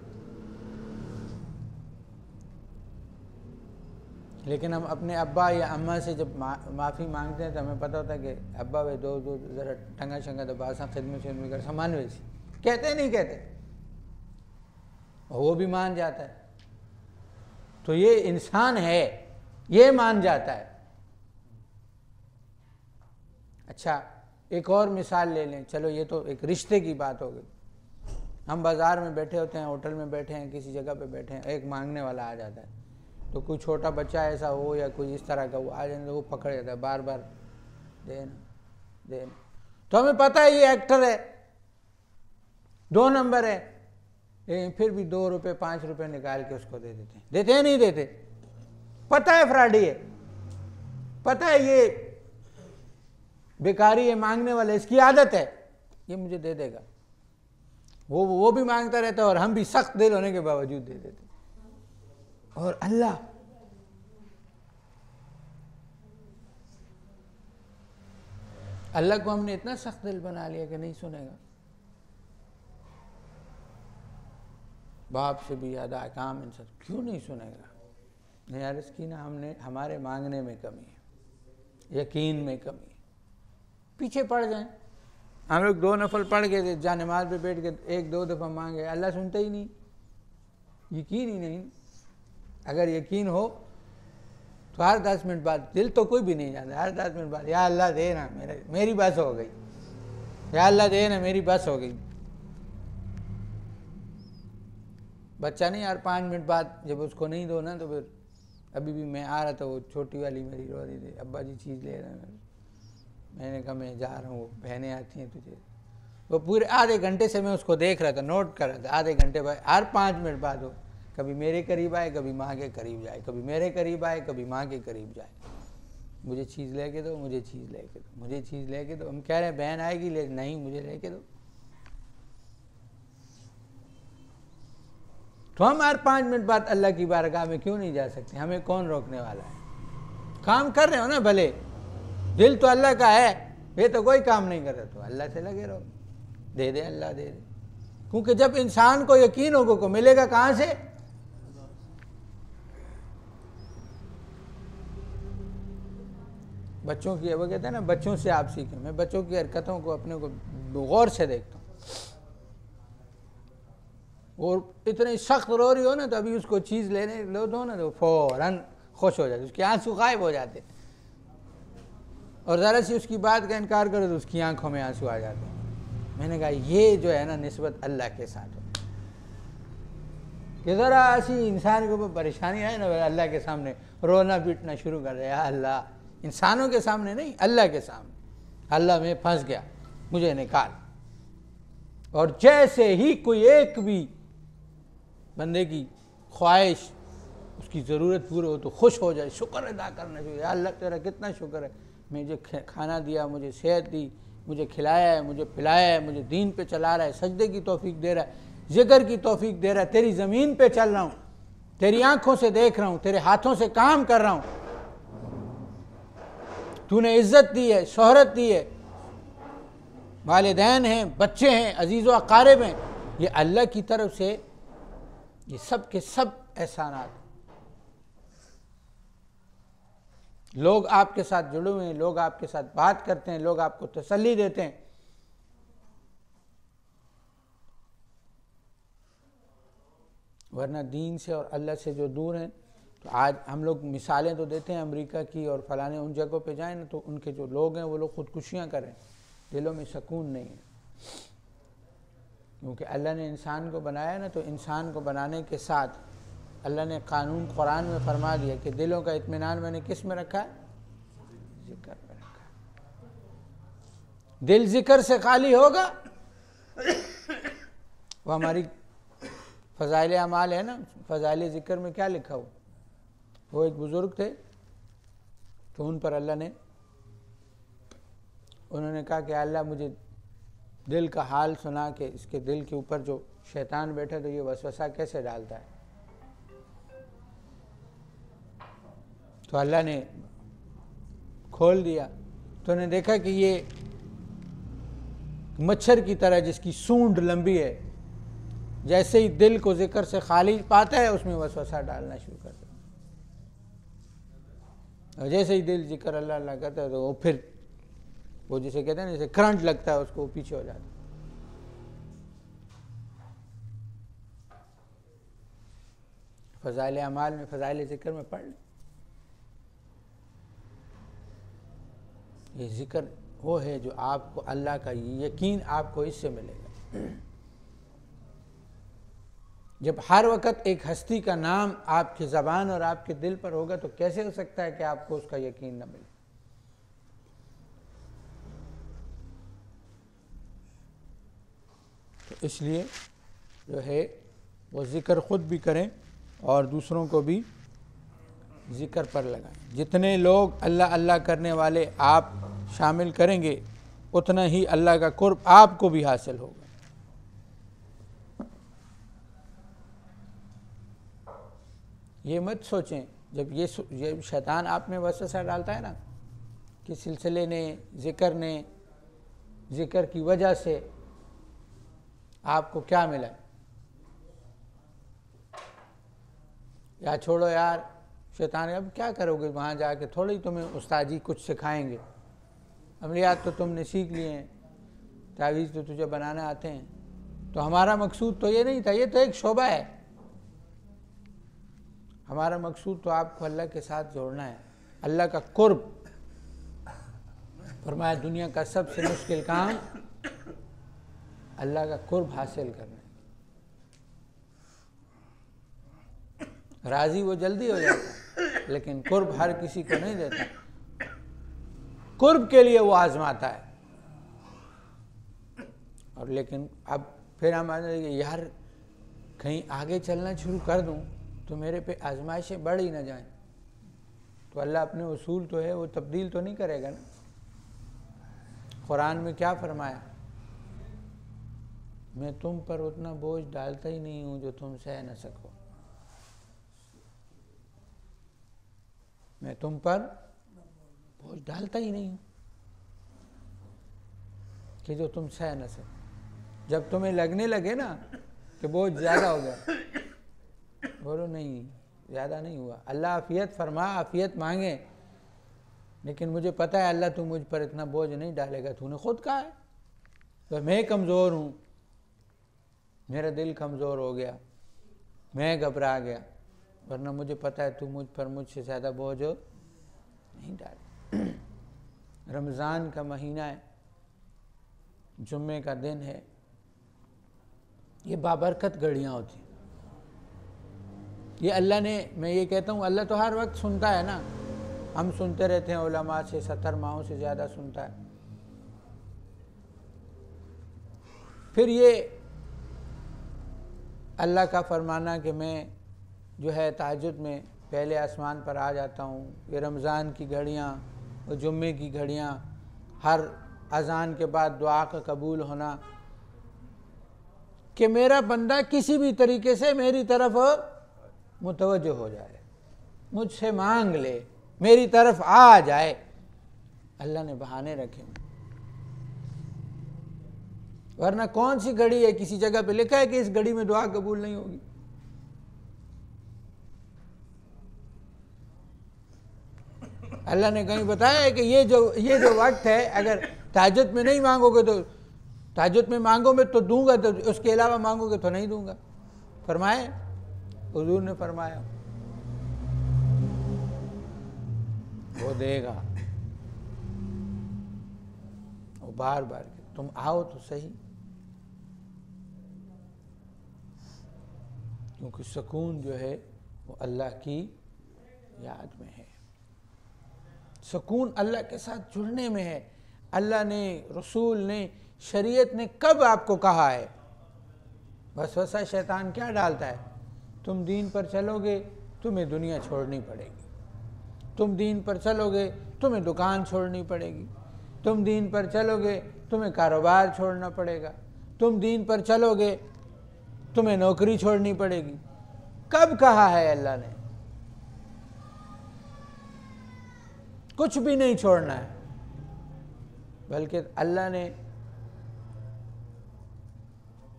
لیکن ہم اپنے ابا یا اماں سے جب معافی مانگتے ہیں تو ہمیں پتہ ہوتا ہے کہ ابا وہ دو ذرا ٹنگا شنگا دباسا خدمت سے کر سامان ویسی کہتے نہیں کہتے، وہ بھی مان جاتا ہے۔ تو یہ انسان ہے، یہ مان جاتا ہے۔ اچھا ایک اور مثال لے لیں، چلو یہ تو ایک رشتے کی بات ہو گئی۔ ہم بازار میں بیٹھے ہوتے ہیں، ہوٹل میں بیٹھے ہیں، کسی جگہ پہ بیٹھے ہیں، ایک مانگنے والا آ جاتا ہے، تو کوئی چھوٹا بچہ ایسا ہو یا کوئی اس طرح کا وہ آ جائے تو وہ پکڑ جاتا ہے، بار بار دینا دینا، تو ہمیں پتہ ہے یہ ایکٹر ہے، 2 نمبر ہے، لیکن پھر بھی 2 روپے 5 روپے نکال کے اس کو دے دیتے ہیں۔ دیتے ہیں نہیں دیتے؟ پتہ ہے فراڈی ہے، پتہ ہے یہ بیکاری ہے، مانگنے والا، اس کی عادت ہے، یہ مجھے دے دے گا، وہ بھی مانگتا رہتا ہے اور ہم بھی سخت دل ہونے کے باوجود دے دیتے۔ اور اللہ کو ہم نے اتنا سخت دل بنا لیا کہ نہیں سنے گا۔ باپ سے بھی زیادہ احکام ان سب کیوں نہیں سنے گا؟ نہیں یار، اس کی نا ہمارے مانگنے میں کمی ہے، یقین میں کمی ہے، پیچھے پڑ جائیں۔ ہم لوگ 2 نفل پڑھ کے جا نماز پہ بیٹھ کے 1-2 دفعہ مانگے، اللہ سنتا ہی نہیں، یقین ہی نہیں۔ اگر یقین ہو تو ہر 10 منٹ بعد، دل تو کوئی بھی نہیں جانتا، ہر 10 منٹ بعد یا اللہ دے نا میری بس ہو گئی، یا اللہ دے نا میری بس ہو گئی۔ بچہ نہیں یار 5 منٹ بعد جب اس کو نہیں دو نا تو پھر ابھی بھی میں آ رہا تھا، وہ چھوٹی والی میری رو رہی تھی، ابا جی چیز لے رہے ہیں، میں نے کہا میں جا رہا ہوں، وہ بہنیں آتی ہیں تجھے، وہ پورے آدھے گھنٹے سے میں اس کو دیکھ رہا تھا، نوٹ کر رہا تھا، آدھے گھنٹے بعد ہر 5 منٹ بعد ہو، کبھی میرے قریب آئے، کبھی ماں کے قریب جائے، کبھی میرے قریب آئے، کبھی ماں کے قریب جائے، مجھے چیز لے کے دو، مجھے چیز لے کے دو، مجھے چیز لے کے دو۔ ہم کہہ رہے ہیں بہن آئے گی، لے نہیں، مجھے لے کے دو۔ تو ہم ہر 5 منٹ بعد اللہ کی بارگاہ میں کیوں نہیں جا سکتے؟ ہمیں کون روکنے والا ہے؟ کام کر رہے ہو نا بھلے، دل تو اللہ کا ہے، یہ تو کوئی کام نہیں کر رہا، تو اللہ سے لگے رہو، دے دے اللہ دے دے، کیونکہ جب انسان کو یقین ہوگا کو ملے گا کہاں سے؟ بچوں کی، وہ کہتے ہیں نا بچوں سے آپ سیکھیں، میں بچوں کی حرکتوں کو اپنے کو غور سے دیکھتا ہوں، اور اتنی سخت رو رہی ہو نا تو ابھی اس کو چیز لینے لو دو نا تو فوراً خوش ہو جاتے، اس کے آنسو غائب ہو جاتے، اور ذرا سی اس کی بات کا انکار کرو تو اس کی آنکھوں میں آنسو آ جاتے ہیں۔ میں نے کہا یہ جو ہے نا نسبت اللہ کے ساتھ ہو، کہ ذرا ایسی انسان کو پریشانی آئے نا اللہ کے سامنے رونا پیٹنا شروع کر دے، یا اللہ، انسانوں کے سامنے نہیں، اللہ کے سامنے، اللہ میں پھنس گیا، مجھے نکال۔ اور جیسے ہی کوئی ایک بھی بندے کی خواہش، اس کی ضرورت پورا ہو تو خوش ہو جائے، شکر ادا کرنا چاہیے، یا اللہ تیرا کتنا شکر ہے، مجھے کھانا دیا، مجھے صحت دی، مجھے کھلایا ہے، مجھے پلایا ہے، مجھے دین پہ چلا رہا ہے، سجدے کی توفیق دے رہا ہے، ذکر کی توفیق دے رہا ہے، تیری زمین پہ چل رہا ہوں، تیری آنکھوں سے دیکھ رہا ہوں، تیرے ہاتھوں سے کام کر رہا ہوں، تو نے عزت دی ہے، شہرت دی ہے، والدین ہیں، بچے ہیں، عزیز و اقارب ہیں، یہ اللہ کی طرف سے یہ سب کے سب احسانات ہیں۔ لوگ آپ کے ساتھ جڑے ہوئے ہیں، لوگ آپ کے ساتھ بات کرتے ہیں، لوگ آپ کو تسلی دیتے ہیں۔ ورنہ دین سے اور اللہ سے جو دور ہیں، تو آج ہم لوگ مثالیں تو دیتے ہیں امریکہ کی اور فلانے ان جگہوں پہ جائیں نا، تو ان کے جو لوگ ہیں وہ لوگ خودکشیاں کریں، دلوں میں سکون نہیں ہے۔ کیونکہ اللہ نے انسان کو بنایا نا، تو انسان کو بنانے کے ساتھ اللہ نے قانون قرآن میں فرما دیا کہ دلوں کا اطمینان میں نے کس میں رکھا ہے؟ ذکر میں رکھا ہے۔ دل ذکر سے خالی ہوگا، وہ ہماری فضائل اعمال ہے نا، فضائل ذکر میں کیا لکھا ہو؟ وہ ایک بزرگ تھے، تو ان پر اللہ نے انہوں نے کہا کہ اللہ مجھے دل کا حال سنا کہ اس کے دل کے اوپر جو شیطان بیٹھا تو یہ وسوسہ کیسے ڈالتا ہے۔ تو اللہ نے کھول دیا، تو انہوں نے دیکھا کہ یہ مچھر کی طرح جس کی سونڈ لمبی ہے، جیسے ہی دل کو ذکر سے خالی پاتا ہے اس میں وسوسہ ڈالنا شروع کر دیتا ہے، اور جیسے ہی دل ذکر اللہ اللہ کرتا ہے تو وہ پھر وہ جسے کہتے ہیں نا جیسے کرنٹ لگتا ہے اس کو، وہ پیچھے ہو جاتا ہے۔ فضائل اعمال میں، فضائل ذکر میں پڑھ لیں، یہ ذکر وہ ہے جو آپ کو اللہ کا یقین آپ کو اس سے ملے گا۔ جب ہر وقت ایک ہستی کا نام آپ کی زبان اور آپ کے دل پر ہوگا تو کیسے ہو سکتا ہے کہ آپ کو اس کا یقین نہ ملے؟ تو اس لیے جو ہے وہ ذکر خود بھی کریں اور دوسروں کو بھی ذکر پر لگائیں۔ جتنے لوگ اللہ اللہ کرنے والے آپ شامل کریں گے اتنا ہی اللہ کا قرب آپ کو بھی حاصل ہوگا۔ یہ مت سوچیں، جب یہ شیطان آپ میں وسوسہ ڈالتا ہے نا کہ سلسلے نے، ذکر کی وجہ سے آپ کو کیا ملا، یا چھوڑو یار شیطان اب کیا کرو گے وہاں جا کے، تھوڑی تمہیں استاد جی کچھ سکھائیں گے، عملیات تو تم نے سیکھ لیے ہیں، تعویذ تو تجھے بنانا آتے ہیں۔ تو ہمارا مقصود تو یہ نہیں تھا، یہ تو ایک شعبہ ہے، ہمارا مقصود تو آپ کو اللہ کے ساتھ جوڑنا ہے، اللہ کا قرب۔ فرمایا دنیا کا سب سے مشکل کام اللہ کا قرب حاصل کرنا ہے۔ راضی وہ جلدی ہو جاتا ہے لیکن قرب ہر کسی کو نہیں دیتا، قرب کے لیے وہ آزماتا ہے۔ اور لیکن اب پھر ہم یار کہیں آگے چلنا شروع کر دوں تو میرے پہ آزمائشیں بڑھ ہی نہ جائیں، تو اللہ اپنے اصول تو ہے وہ تبدیل تو نہیں کرے گا نا۔ قرآن میں کیا فرمایا؟ میں تم پر اتنا بوجھ ڈالتا ہی نہیں ہوں جو تم سہ نہ سکو، میں تم پر بوجھ ڈالتا ہی نہیں ہوں کہ جو تم سہ نہ سکو۔ جب تمہیں لگنے لگے نا کہ بوجھ زیادہ ہو گیا، بولو نہیں زیادہ نہیں ہوا، اللہ عافیت فرما، عافیت مانگے، لیکن مجھے پتہ ہے اللہ تو مجھ پر اتنا بوجھ نہیں ڈالے گا، تو نے خود کہا ہے تو میں کمزور ہوں، میرا دل کمزور ہو گیا، میں گھبرا گیا، ورنہ مجھے پتہ ہے تو مجھ سے زیادہ بوجھ نہیں ڈالے۔ رمضان کا مہینہ ہے، جمعے کا دن ہے، یہ بابرکت گھڑیاں ہوتی ہیں۔ یہ اللہ نے، میں یہ کہتا ہوں اللہ تو ہر وقت سنتا ہے نا، ہم سنتے رہتے ہیں علماء سے 70 ماہوں سے زیادہ سنتا ہے۔ پھر یہ اللہ کا فرمانا کہ میں جو ہے تہجد میں پہلے آسمان پر آ جاتا ہوں، یہ رمضان کی گھڑیاں اور جمعے کی گھڑیاں، ہر اذان کے بعد دعا کا قبول ہونا، کہ میرا بندہ کسی بھی طریقے سے میری طرف متوجہ ہو جائے، مجھ سے مانگ لے، میری طرف آ جائے۔ اللہ نے بہانے رکھے، ورنہ کون سی گھڑی ہے کسی جگہ پہ لکھا ہے کہ اس گھڑی میں دعا قبول نہیں ہوگی؟ اللہ نے کہیں بتایا ہے کہ یہ جو وقت ہے اگر تہجد میں نہیں مانگو گے تو تہجد میں مانگو میں تو دوں گا، تو اس کے علاوہ مانگو گے تو نہیں دوں گا؟ فرمائے حضور نے فرمایا وہ دے گا، وہ بار بار تم آؤ تو صحیح، کیونکہ سکون جو ہے وہ اللہ کی یاد میں ہے، سکون اللہ کے ساتھ جڑنے میں ہے۔ اللہ نے، رسول نے، شریعت نے کب آپ کو کہا ہے؟ وسوسہ شیطان کیا ڈالتا ہے؟ تم دین پر چلو گے تمہیں دنیا چھوڑنی پڑے گی، تم دین پر چلو گے تمہیں دکان چھوڑنی پڑے گی، تم دین پر چلو گے تمہیں کاروبار چھوڑنا پڑے گا، تم دین پر چلو گے تمہیں نوکری چھوڑنی پڑے گی۔ کب کہا ہے اللہ نے؟ کچھ بھی نہیں چھوڑنا ہے، بلکہ اللہ نے،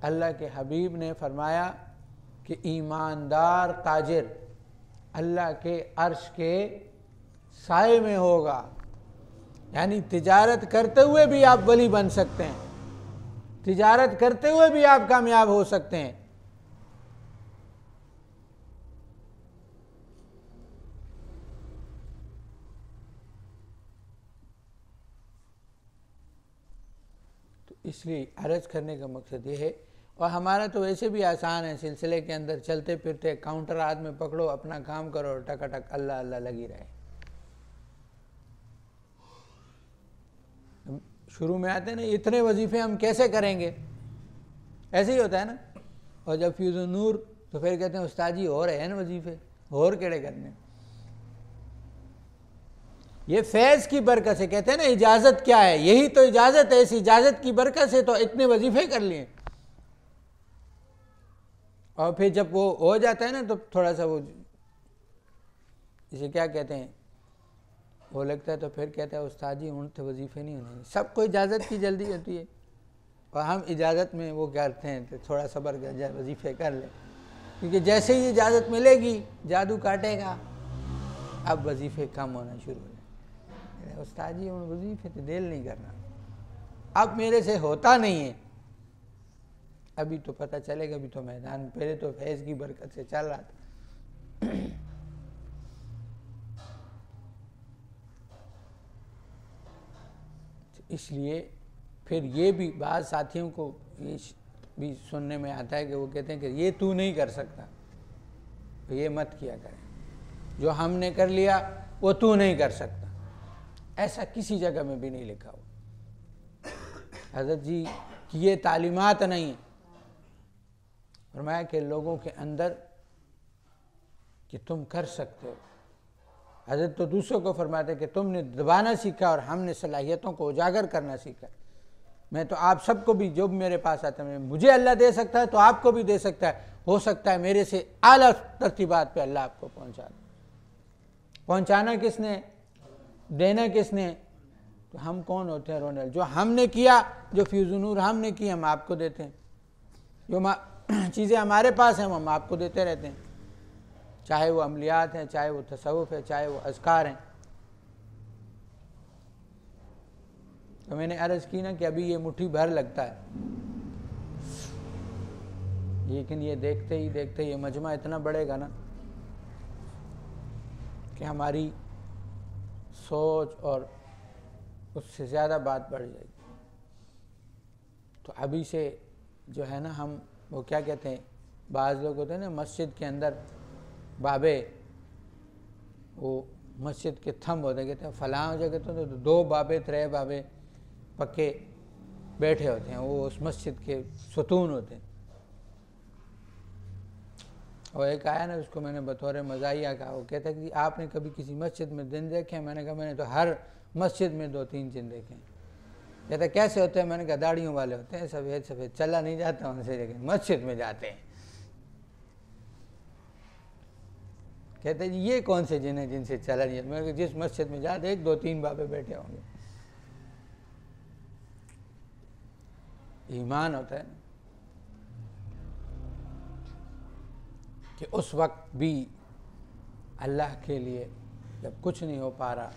اللہ کے حبیب نے فرمایا کہ ایماندار تاجر اللہ کے عرش کے سائے میں ہوگا، یعنی تجارت کرتے ہوئے بھی آپ ولی بن سکتے ہیں، تجارت کرتے ہوئے بھی آپ کامیاب ہو سکتے ہیں۔ تو اس لیے عرض کرنے کا مقصد یہ ہے، اور ہمارا تو ویسے بھی آسان ہے، سلسلے کے اندر چلتے پھرتے کاؤنٹر ہاتھ میں پکڑو، اپنا کام کرو اور ٹک ٹک اللہ اللہ لگی رہے۔ شروع میں آتے ہیں نا اتنے وظیفے ہم کیسے کریں گے، ایسے ہی ہوتا ہے نا، اور جب فیض النور تو پھر کہتے ہیں استاد جی اور ہیں نا وظیفے، اور کیڑے کرنے؟ یہ فیض کی برکت سے کہتے ہیں نا اجازت کیا ہے، یہی تو اجازت ہے، اس اجازت کی برکت سے تو اتنے وظیفے کر لیے۔ اور پھر جب وہ ہو جاتا ہے نا تو تھوڑا سا وہ اسے کیا کہتے ہیں وہ لگتا ہے، تو پھر کہتا ہے استاد جی ان تھے وظیفے نہیں ہونے، سب کو اجازت کی جلدی ہوتی ہے اور ہم اجازت میں وہ کرتے ہیں تو تھوڑا صبر کر جائے، وظیفے کر لیں، کیونکہ جیسے ہی اجازت ملے گی جادو کاٹے گا، اب وظیفے کم ہونا شروع ہو جائے۔ استاد جی ان وظیفے تو دل نہیں کرنا، اب میرے سے ہوتا نہیں ہے، ابھی تو پتہ چلے گا، ابھی تو میدان، پہلے تو فیض کی برکت سے چل رہا تھا۔ اس لیے پھر یہ بھی بعض ساتھیوں کو یہ بھی سننے میں آتا ہے کہ وہ کہتے ہیں کہ یہ تو نہیں کر سکتا، تو یہ مت کیا کریں، جو ہم نے کر لیا وہ تو نہیں کر سکتا، ایسا کسی جگہ میں بھی نہیں لکھا ہوا، حضرت جی کی یہ تعلیمات نہیں ہیں۔ فرمایا کہ لوگوں کے اندر کہ تم کر سکتے ہو، حضرت تو دوسروں کو فرماتے کہ تم نے دبانا سیکھا اور ہم نے صلاحیتوں کو اجاگر کرنا سیکھا، میں تو آپ سب کو بھی جو میرے پاس آتا ہے، مجھے اللہ دے سکتا ہے تو آپ کو بھی دے سکتا ہے، ہو سکتا ہے میرے سے اعلیٰ ترتیبات پہ اللہ آپ کو پہنچا دے۔ پہنچانا کس نے، دینا کس نے؟ تو ہم کون ہوتے ہیں رونے والے؟ جو ہم نے کیا، جو فیض نور ہم نے کی ہم آپ کو دیتے ہیں، جو چیزیں ہمارے پاس ہیں وہ ہم آپ کو دیتے رہتے ہیں، چاہے وہ عملیات ہیں، چاہے وہ تصوف ہے، چاہے وہ اذکار ہیں۔ تو میں نے عرض کی نا کہ ابھی یہ مٹھی بھر لگتا ہے، لیکن یہ دیکھتے ہی دیکھتے یہ مجمع اتنا بڑھے گا نا کہ ہماری سوچ اور اس سے زیادہ بات بڑھ جائے گی۔ تو ابھی سے جو ہے نا ہم وہ کیا کہتے ہیں، بعض لوگ ہوتے ہیں نا مسجد کے اندر بابے، وہ مسجد کے تھم ہوتے ہیں، کہتے ہیں فلاں جگہ تو 2 بابے 3 بابے پکے بیٹھے ہوتے ہیں، وہ اس مسجد کے ستون ہوتے ہیں۔ اور ایک آیا نا، اس کو میں نے بطور مزاحیہ کہا، وہ کہتا ہے کہ آپ نے کبھی کسی مسجد میں دن دیکھے ہیں؟ میں نے کہا میں نے تو ہر مسجد میں 2-3 دن دیکھے ہیں۔ کہتا ہے کیسے ہوتے ہیں؟ میں نے کہا داڑھیوں والے ہوتے ہیں، سفید سفید، چلا نہیں جاتا ان سے، لیکن مسجد میں جاتے ہیں۔ کہتے ہیں جی یہ کون سے جن ہیں جن سے چلا نہیں جاتا؟ میں نے کہا جس مسجد میں جاتے 1-2-3 بابے بیٹھے ہوں گے۔ ایمان ہوتا ہے نا کہ اس وقت بھی اللہ کے لیے جب کچھ نہیں ہو پا رہا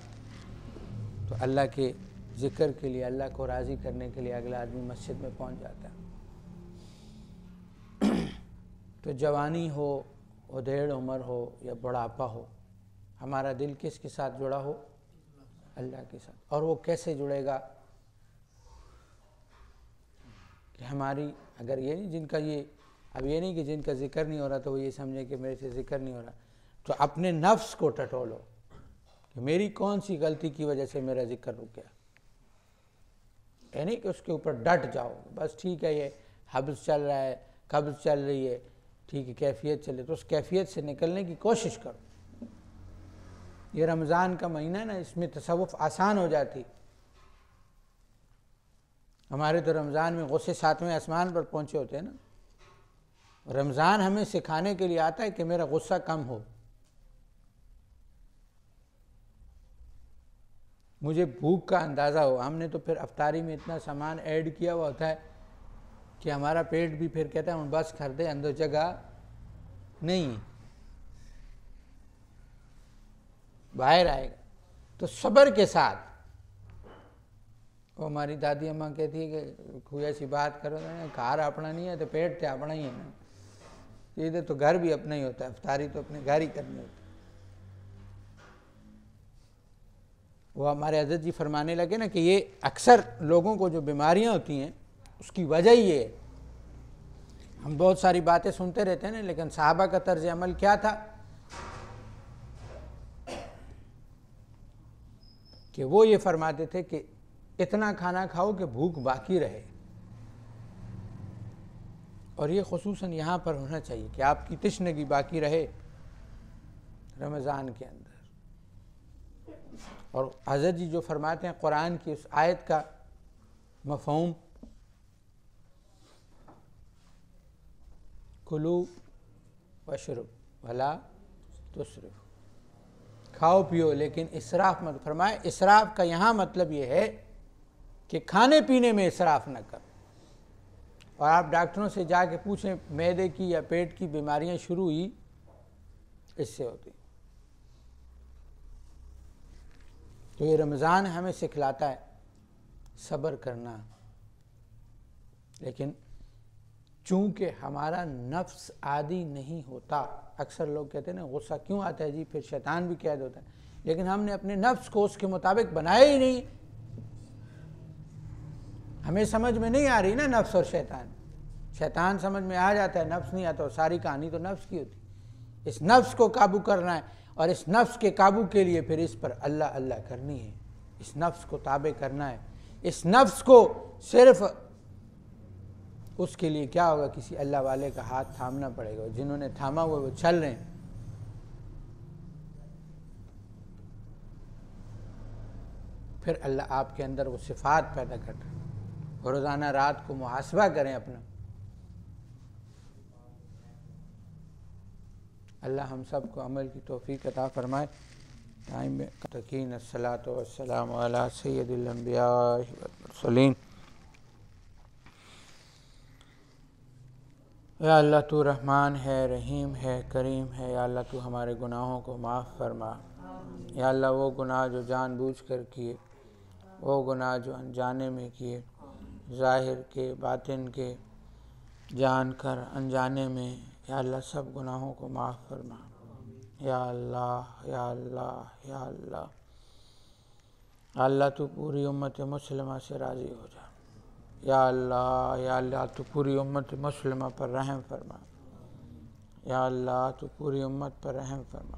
تو اللہ کے ذکر کے لیے، اللہ کو راضی کرنے کے لیے اگلا آدمی مسجد میں پہنچ جاتا ہے۔ تو جوانی ہو، ادھیڑ عمر ہو یا بڑھاپا ہو، ہمارا دل کس کے ساتھ جڑا ہو؟ اللہ کے ساتھ۔ اور وہ کیسے جڑے گا؟ کہ ہماری اگر یہ نہیں جن کا اب یہ نہیں کہ جن کا ذکر نہیں ہو رہا تو وہ یہ سمجھیں کہ میرے سے ذکر نہیں ہو رہا، تو اپنے نفس کو ٹٹولو کہ میری کون سی غلطی کی وجہ سے میرا ذکر رک گیا۔ یہ نہیں کہ اس کے اوپر ڈٹ جاؤ، بس ٹھیک ہے یہ حبس چل رہا ہے، قبض چل رہی ہے، ٹھیک ہے کیفیت چلے تو اس کیفیت سے نکلنے کی کوشش کرو۔ یہ رمضان کا مہینہ نا، اس میں تصوف آسان ہو جاتی۔ ہمارے تو رمضان میں غصے 7ویں آسمان پر پہنچے ہوتے ہیں نا۔ رمضان ہمیں سکھانے کے لیے آتا ہے کہ میرا غصہ کم ہو، مجھے بھوک کا اندازہ ہو۔ ہم نے تو پھر افطاری میں اتنا سامان ایڈ کیا ہوا ہوتا ہے کہ ہمارا پیٹ بھی پھر کہتا ہے بس کر دے، اندر جگہ نہیں، باہر آئے گا۔ تو صبر کے ساتھ، وہ ہماری دادی اماں کہتی ہے کہ کوئی ایسی بات کرو نا، گھر اپنا نہیں ہے تو پیٹ تو اپنا ہی ہے نا۔ ادھر تو گھر بھی اپنا ہی ہوتا ہے، افطاری تو اپنے گھر ہی کرنی ہوتی ہے۔ وہ ہمارے حضرت جی فرمانے لگے نا کہ یہ اکثر لوگوں کو جو بیماریاں ہوتی ہیں اس کی وجہ یہ ہے۔ ہم بہت ساری باتیں سنتے رہتے ہیں نا، لیکن صحابہ کا طرز عمل کیا تھا کہ وہ یہ فرماتے تھے کہ اتنا کھانا کھاؤ کہ بھوک باقی رہے۔ اور یہ خصوصاً یہاں پر ہونا چاہیے کہ آپ کی تشنگی باقی رہے رمضان کے اندر۔ اور حضرت جی جو فرماتے ہیں قرآن کی اس آیت کا مفہوم، کلو واشرب ولا تسرف، کھاؤ پیو لیکن اسراف مت فرمائے۔ اسراف کا یہاں مطلب یہ ہے کہ کھانے پینے میں اسراف نہ کرو۔ اور آپ ڈاکٹروں سے جا کے پوچھیں معدے کی یا پیٹ کی بیماریاں شروع ہوئی اس سے ہوتی۔ تو یہ رمضان ہمیں سکھلاتا ہے صبر کرنا، لیکن چونکہ ہمارا نفس عادی نہیں ہوتا۔ اکثر لوگ کہتے ہیں نا غصہ کیوں آتا ہے جی، پھر شیطان بھی قید ہوتا ہے، لیکن ہم نے اپنے نفس کو اس کے مطابق بنایا ہی نہیں۔ ہمیں سمجھ میں نہیں آ رہی نا نفس اور شیطان۔ شیطان سمجھ میں آ جاتا ہے، نفس نہیں آتا، اور ساری کہانی تو نفس کی ہوتی۔ اس نفس کو قابو کرنا ہے، اور اس نفس کے قابو کے لیے پھر اس پر اللہ اللہ کرنی ہے، اس نفس کو تابع کرنا ہے۔ اس نفس کو صرف اس کے لیے کیا ہوگا، کسی اللہ والے کا ہاتھ تھامنا پڑے گا۔ جنہوں نے تھاما ہوا وہ چل رہے ہیں۔ پھر اللہ آپ کے اندر وہ صفات پیدا کرتا ہے۔ روزانہ رات کو محاسبہ کریں اپنا۔ اللہ ہم سب کو عمل کی توفیق عطا فرمائے۔ ٹائم میں تقین الصلاۃ والسلام علی سید الانبیاء والمرسلین۔ یا اللہ تو رحمان ہے، رحیم ہے، کریم ہے۔ یا اللہ تو ہمارے گناہوں کو معاف فرما۔ یا اللہ وہ گناہ جو جان بوجھ کر کیے، وہ گناہ جو انجانے میں کیے، ظاہر کے باطن کے، جان کر انجانے میں، یا اللہ سب گناہوں کو معاف فرما۔ یا اللہ یا اللہ یا اللہ۔ اللہ تو پوری امت مسلمہ سے راضی ہو جا۔ یا اللہ تو پوری امت مسلمہ پر رحم فرما۔ یا اللہ تو پوری امت پر رحم فرما۔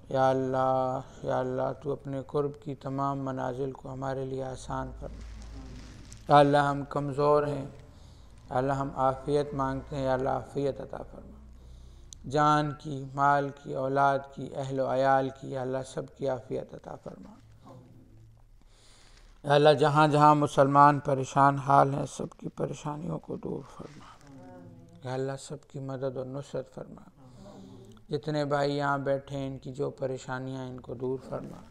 یا اللہ تو اپنے قرب کی تمام منازل کو ہمارے لیے آسان فرما۔ یا اللہ ہم کمزور ہیں، یا اللہ ہم عافیت مانگتے ہیں، یا اللہ عافیت عطا فرما۔ جان کی، مال کی، اولاد کی، اہل و عیال کی، یا اللہ سب کی عافیت عطا فرما۔ یا اللہ جہاں جہاں مسلمان پریشان حال ہیں سب کی پریشانیوں کو دور فرما۔ یا اللہ سب کی مدد اور نصرت فرما۔ جتنے بھائی یہاں بیٹھے ہیں ان کی جو پریشانیاں ان کو دور فرما،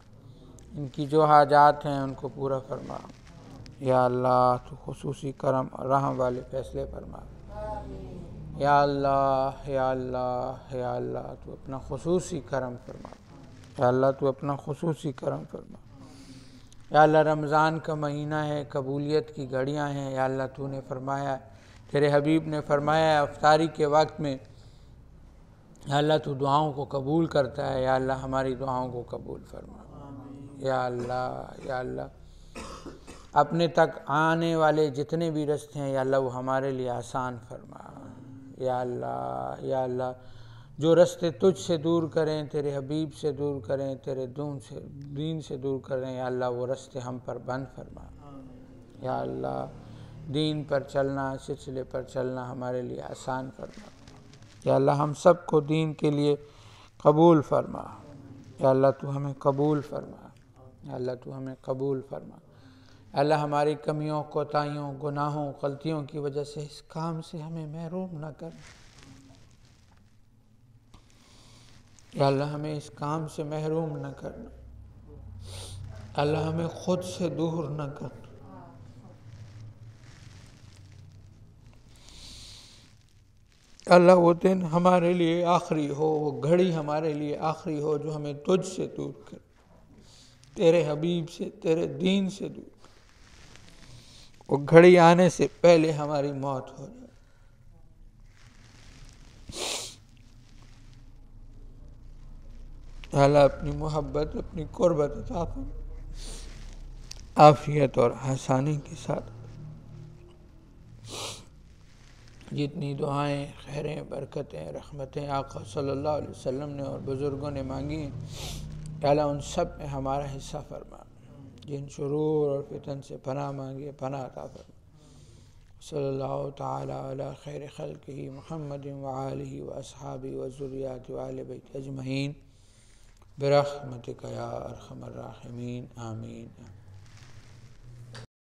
ان کی جو حاجات ہیں ان کو پورا فرما۔ یا اللہ تو خصوصی کرم اور رحم والے فیصلے فرما۔ یا اللہ یا اللہ یا اللہ تو اپنا خصوصی کرم فرما۔ یا اللہ تو اپنا خصوصی کرم فرما۔ یا اللہ رمضان کا مہینہ ہے، قبولیت کی گھڑیاں ہیں۔ یا اللہ تو نے فرمایا، تیرے حبیب نے فرمایا افطاری کے وقت میں یا اللہ تو دعاؤں کو قبول کرتا ہے۔ یا اللہ ہماری دعاؤں کو قبول فرما۔ یا اللہ یا اللہ اپنے تک آنے والے جتنے بھی راستے ہیں یا اللہ وہ ہمارے لیے آسان فرما۔ یا اللہ یا اللہ جو راستے تجھ سے دور کریں، تیرے حبیب سے دور کریں، تیرے دین سے دور کریں، یا اللہ وہ راستے ہم پر بند فرما۔ یا اللہ دین پر چلنا، سلسلے پر چلنا ہمارے لیے آسان فرما۔ یا اللہ ہم سب کو دین کے لیے قبول فرما۔ یا اللہ تو ہمیں قبول فرما۔ یا اللہ تو ہمیں قبول فرما۔ اللہ ہماری کمیوں، کوتاہیوں، گناہوں، غلطیوں کی وجہ سے اس کام سے ہمیں محروم نہ کر۔ یا اللہ ہمیں اس کام سے محروم نہ کرنا۔ اللہ ہمیں خود سے دور نہ کرنا۔ اللہ وہ دن ہمارے لیے آخری ہو، وہ گھڑی ہمارے لیے آخری ہو جو ہمیں تجھ سے دور کر، تیرے حبیب سے، تیرے دین سے دور کر۔ وہ گھڑی آنے سے پہلے ہماری موت ہو جائے۔ اللہ اپنی محبت، اپنی قربت عطا فرما، عافیت اور آسانی کے ساتھ۔ جتنی دعائیں، خیریں، برکتیں، رحمتیں آقا صلی اللہ علیہ وسلم نے اور بزرگوں نے مانگی ہیں، یا اللہ ان سب میں ہمارا حصہ فرما۔ جن شرور اور فتن سے پناہ مانگے، پناہ عطا فرما۔ صلی اللہ تعالی علی خیر خلقہ محمد وآلہ واصحابہ وذریاتہ وآل بیتہ اجمعین برحمتک یا ارحم الراحمین، آمین۔